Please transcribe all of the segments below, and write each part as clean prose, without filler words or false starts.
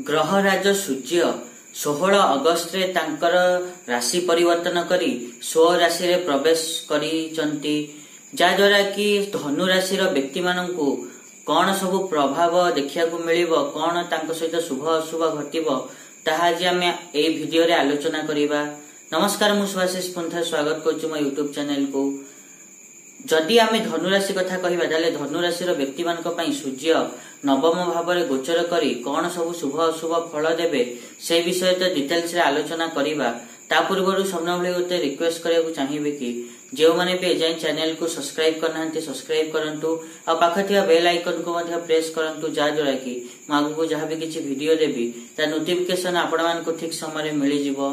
ग्रहराज सूर्य 16 अगस्त रे तांकर राशि परिवर्तन करी स्व राशि रे प्रवेश करिसंती जाद्वारा कि धनु राशि रो व्यक्ति माननकु कौन सब प्रभाव देखिया को मिलिबो कौन तांको सहित शुभ अशुभ घटिबो ताहा जे आमे एई वीडियो रे आलोचना करिबा। नमस्कार मु सुभाषिष पुंथा स्वागत करछु मो YouTube चैनल को। जदि आमे धनु राशि कथा कहिबा ताले धनु राशि रो व्यक्ति मानक पई सूर्य नवम भाव रे गोचर करी कौन सब शुभ अशुभ फल देबे से विषय तो डिटेल्स रे आलोचना करिबा। ता पूर्वरु सबनबळे गोटे रिक्वेस्ट करिया चाहिबे कि जो माने पे एजाय चैनल को सब्सक्राइब करनांती सब्सक्राइब करंतु आ पाखथिया बेल आइकन को मध्य प्रेस करंतु जा द्वारा कि मागु को जहां भी किछि वीडियो देबी ता नोटिफिकेशन आपण मान को ठीक समय रे मिलि जिवो।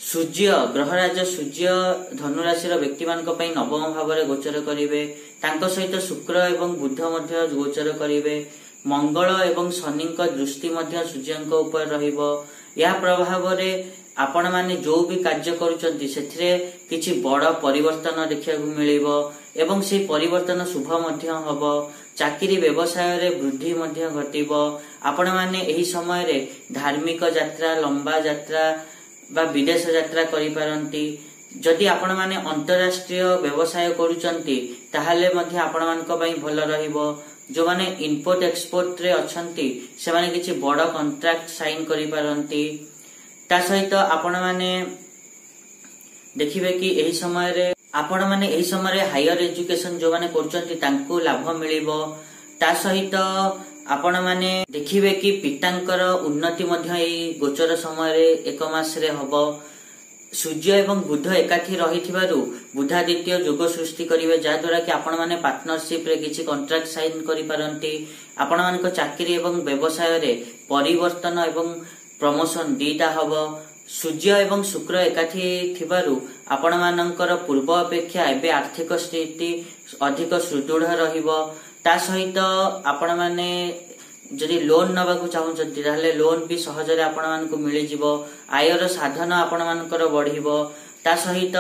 सूर्य ग्रहराज सूर्य धनु राशि रो व्यक्ति मान को पई नवम भाव रे गोचर करिवे। तांको सहित शुक्र एवं बुध मध्य गोचर करिवे। मंगल एवं शनि को दृष्टि मध्य सूर्यंक ऊपर रहिबो। या प्रभाव रे आपण माने जो भी कार्य करूचंती सेथिरे किछि बड़ परिवर्तन देखिया को मिलिबो एवं से परिवर्तन शुभ मध्य हबो। चाकरी व्यवसाय रे वृद्धि मध्य घटिबो। आपण माने एही समय रे धार्मिक यात्रा लंबा यात्रा बा विदेश यात्रा करि पारंती। जदि आपण माने अंतरराष्ट्रीय व्यवसाय करूचंती ताहाले मध्य आपण मानक पई भल रहिबो। जो माने इंपोर्ट एक्सपोर्ट रे अछंती से माने किछि बड़ कॉन्ट्रैक्ट साइन करि पारंती। ता सहित आपण माने देखिबे कि एही समय रे आपण माने एही समय रे हायर एजुकेशन जो माने करचंती तांको लाभ मिलिबो। ता सहित आपण माने देखिबे कि पितांकर उन्नति मध्य एई गोचर समय रे एक मास रे हबो। सूर्य एवं बुध एकाठी रहिथिबारु बुधादित्य जोग सृष्टि करिवे जा द्वारा कि आपण माने पार्टनरशिप रे किछि कॉन्ट्रैक्ट साइन करि पारंती। आपण मानक चाकरी एवं व्यवसाय रे परिवर्तन एवं प्रमोशन दीटा हबो। सूर्य एवं शुक्र एकाठी थिबारु आपण मानकर पूर्व अपेक्षा एबे आर्थिक स्थिति अधिक सुदृढ़ रहिबो। ता सहित आपण माने जदि लोन नबा को चाहुचंती ताले लोन भी सहज रे आपण मान को मिलि जिवो। आयर साधन आपण मानकर बढ़िबो। ता सहित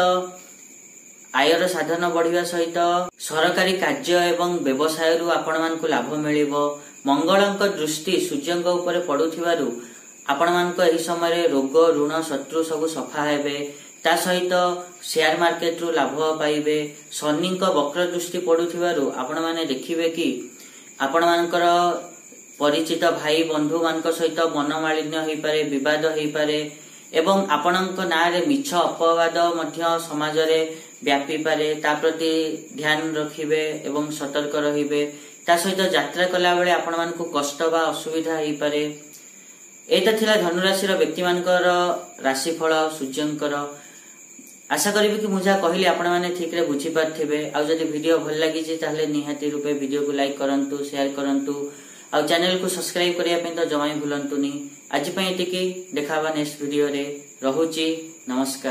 आयर साधन बढ़िबा सहित सरकारी कार्य एवं व्यवसाय रु आपण मान को लाभ मिलिबो। मंगलंक दृष्टि सूर्यंक ऊपर पडुथिबारु आपण मान को एही समय रे रोग ऋण शत्रु सब सफा हेबे। ता सहित शेयर मार्केट रु लाभ पाइबे। शनि को वक्र दृष्टि पडुथिबारु आपण माने देखिबे कि आपण मानकर परिचित भाई बंधु मान सहित मनमालिन्य होई पारे विवाद होई पारे एवं आपणक ना रे मिछ अपवाद मध्य समाज रे व्यापी पारे। ता प्रति ध्यान रखिबे एवं सतर्क रहिबे। ता सहित यात्रा कला बेले आपण मान को कष्ट बा असुविधा होई पारे। एटा थिला धनु राशि रो व्यक्ति मानकर राशिफल सूर्यंकर। आशा करिबे कि मुझा कहली आपण माने ठीक रे बुझी पारथिबे। आ जदि वीडियो भल लागि छि ताहले निहाती रूपे वीडियो को लाइक करंतु शेयर करंतु आ चैनल को सब्सक्राइब करिया पे तो जमाई भूलंतुनी। आज पई एतिकी देखाबा नेक्स्ट वीडियो रे। रहुची नमस्कार।